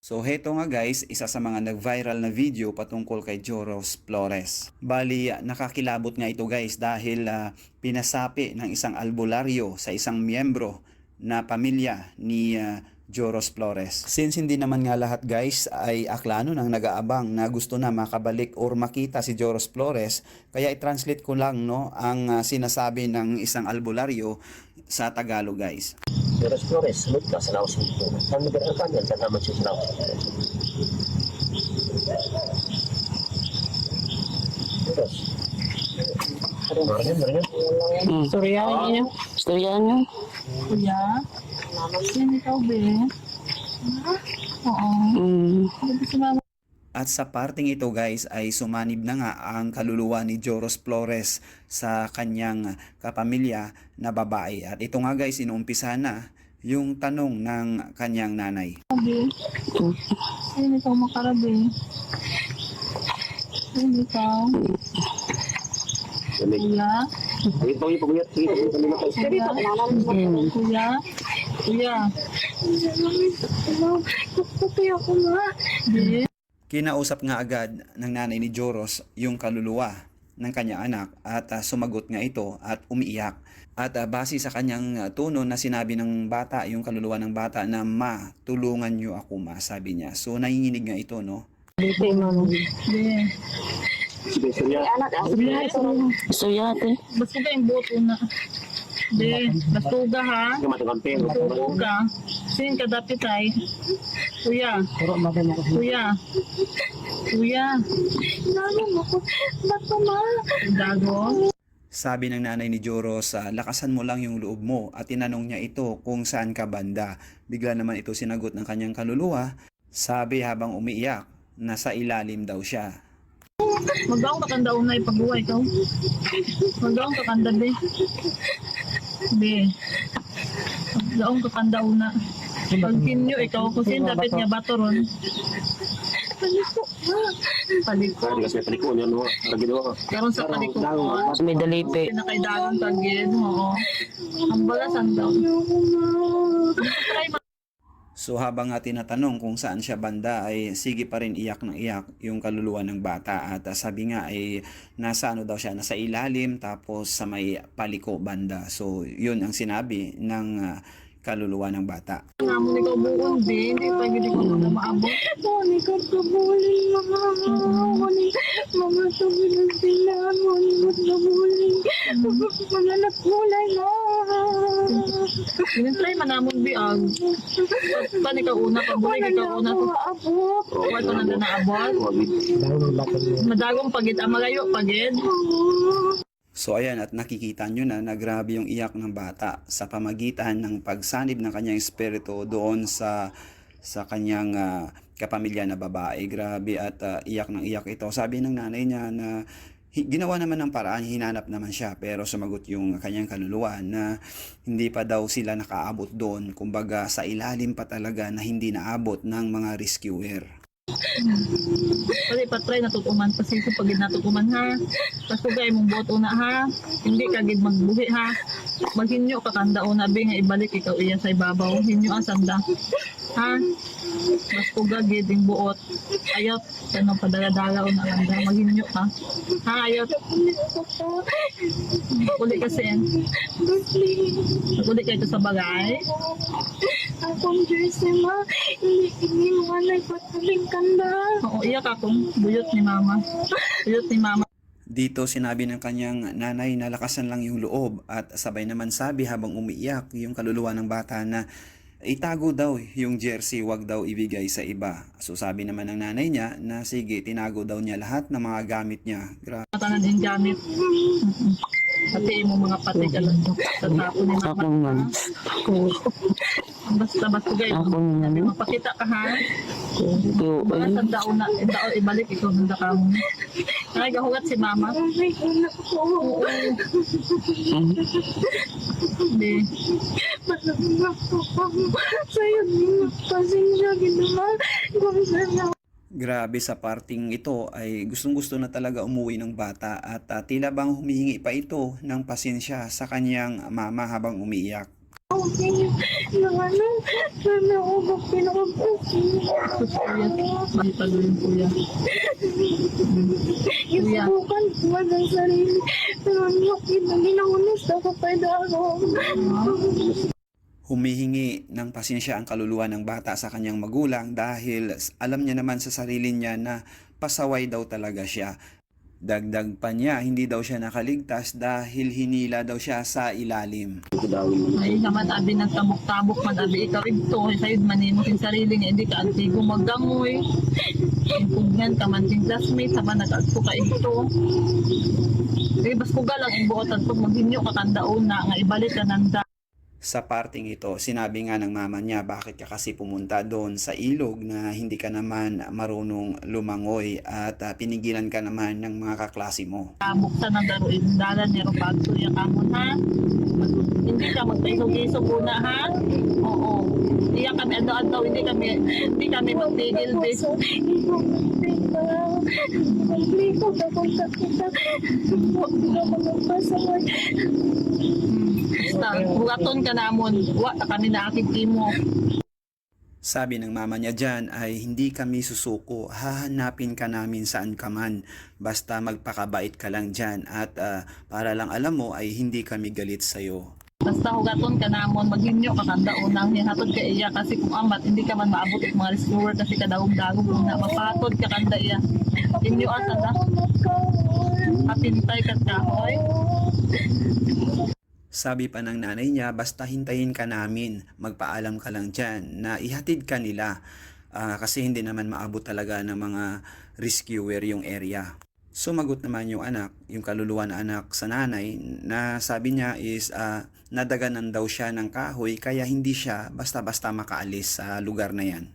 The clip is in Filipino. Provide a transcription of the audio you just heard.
So heto nga guys, isa sa mga nag-viral na video patungkol kay Joros Flores. Bali, nakakilabot nga ito guys dahil pinasapi ng isang albularyo sa isang miyembro na pamilya ni Joros Flores. Since hindi naman nga lahat guys ay aklano nang nag-aabang na gusto na makabalik or makita si Joros Flores, kaya i-translate ko lang no ang sinasabi ng isang albularyo sa Tagalog guys. Joros Flores, sunod ka sa laos nito. Ang nag-arakan yan sa naman siya sa laos. Joros. Anong maraming? Istoryahan niyo. Istoryahan niyo. Kuya? Yan ikaw, be? Oo. Sabi si mama. At sa parting ito guys ay sumanib na nga ang kaluluwa ni Joros Flores sa kanyang kapamilya na babae. At ito nga guys, inuumpisa na yung tanong ng kanyang nanay. Sabi. Yan ikaw makarabi. Yan ikaw. Kuya? Ito yung paguyat. Kuya? Kuya? Kuya? Kuya ako ma. Be? Kinausap nga agad ng nanay ni Joros yung kaluluwa ng kanyang anak at sumagot nga ito at umiiyak. At base sa kanyang tono na sinabi ng bata, yung kaluluwa ng bata na ma, tulungan niyo ako ma, sabi niya. So nanginginig nga ito no. Be? Istoryate. Basta ka yung boto na. Be, basuga ha. Basuga. Sin ka dapit ay. Kuya. Kuya. Kuya. Nano ako. Bato ma. Gago. Sabi ng nanay ni Joros, lakasan mo lang yung loob mo, at tinanong niya ito kung saan ka banda. Bigla naman ito sinagot ng kanyang kaluluwa. Sabi habang umiiyak, nasa ilalim daw siya. Magdaong ka kanda unay pagbuhay ka. Magdaong ka kanda be. Be. Magdaong ka kanda una. Pag kinyo ikaw kusin dapat niya bato ron. Paliko. Paliko. Kasi paliko niya no. Karon sa paliko. May dalipi. Pinakaidagan tagid. Oo. Ang balasan daw. So habang nga tinatanong kung saan siya banda ay sige pa rin iyak ng iyak yung kaluluwa ng bata, at sabi nga ay nasa ano daw siya, nasa ilalim tapos sa may paliko banda. So yun ang sinabi ng kaluluwa ng bata. Nga mo ikaw buon din, hindi pa gid ko na maabot. Ni ka kabulin mga sabi ng sila mo ni mo kabulin. Mga nakulay na. Minsan manamon biag. Pani ka una kabulin ka una to. Abot. Wato na naabot. Madagong pagid amalayo pagid. So ayan, at nakikita nyo na grabe yung iyak ng bata sa pamagitan ng pagsanib ng kanyang espiritu doon sa kanyang kapamilya na babae. Grabe, at iyak ng iyak ito. Sabi ng nanay niya na ginawa naman ng paraan, hinanap naman siya, pero sumagot yung kanyang kaluluwa na hindi pa daw sila nakaabot doon. Kumbaga sa ilalim pa talaga na hindi naabot ng mga rescuer. Pwede patry natutuman kasi ito pag natutuman ha. Tapos kaya mong boto na ha. Hindi kagid magbuhi ha. Maghinyo ka kanda una be nga ibalik ikaw iya sa ibabaw. Hinyo ang sanda. Ha? Mas kugagid yung buot. Ayot. Ano padala-dala o nakanda. Maghinyo ka. Ha ayot. Kuli kasi yan. Kuli kayo sa bagay. Akong jersey ma, hindi mo na ipatabing kanda. Oo, iyak akong buyot ni mama. Buyot ni mama. Dito sinabi ng kanyang nanay na lakasan lang yung loob, at sabay naman sabi habang umiiyak yung kaluluwa ng bata na itago daw yung jersey, wag daw ibigay sa iba. So sabi naman ng nanay niya na sige, tinago daw niya lahat ng mga gamit niya. Matanan din gamit. Pati mo mga pati ka lang sa tapo ni mama. Ako man. Basta kayo. Ako man. Sabi mapakita ka ha. Ito, Baka sa daon na, ibalik ikaw ng daka mo. Ay, gahugat si mama. Ay, anak ko. Oo. Hindi. Malamang ako. Sa'yo, pasensya, ginawa. Kung saan Grabe, sa parting ito ay gustong-gusto na talaga umuwi ng bata, at tila bang humihingi pa ito ng pasensya sa kanyang mama habang umiiyak. Okay. Yung ano, sana ako magpinakapos. Kuya, bakit pa yung kuya? Yung Kuya. subukan ko ng sarili. Pero ginahunas ako pa ako. Humihingi ng pasensya ang kaluluwa ng bata sa kanyang magulang dahil alam niya naman sa sarili niya na pasaway daw talaga siya. Dagdag pa niya, hindi daw siya nakaligtas dahil hinila daw siya sa ilalim. Ay naman abi ng tabok-tabok man abi ikaw ito sayod manimo sin sarili nga hindi ka antigo maggangoy. Impugnan ka man sin classmate sama nag-agto ka ito. Bas ko galang imbuotan to maghinyo ka kandaon na nga ibalik ka nanda. Sa parting ito, sinabi nga ng mama niya bakit ka kasi pumunta doon sa ilog na hindi ka naman marunong lumangoy at pinigilan ka naman ng mga kaklase mo. Tabok sa nagaruin dalan niya ro pagto ya kamon ha. Hindi ka magpaisog-isog una ha. Oo. Iya kami adlaw-adlaw hindi kami magtigil bes. Liko ka kung kita. Huwag ako magpasaway. Basta bugaton ka namon wa ta kami nakikimo. Sabi ng mama niya dyan ay hindi kami susuko, hahanapin ka namin saan ka man, basta magpakabait ka lang dyan at para lang alam mo ay hindi kami galit sa'yo. Basta hugaton ka namon maghinyo ka kanda unang hihatod ka iya kasi kung amat hindi ka man maabot ang mga rescuer kasi kadagog-dagog na mapatod ka kanda iya. Inyo asa na kapintay ka kahoy. Sabi pa ng nanay niya, basta hintayin ka namin, magpaalam ka lang dyan na ihatid ka nila kasi hindi naman maabot talaga ng mga rescuer yung area. Sumagot naman yung anak, yung kaluluwa na anak sa nanay na sabi niya is nadaganan daw siya ng kahoy kaya hindi siya basta-basta makaalis sa lugar na yan.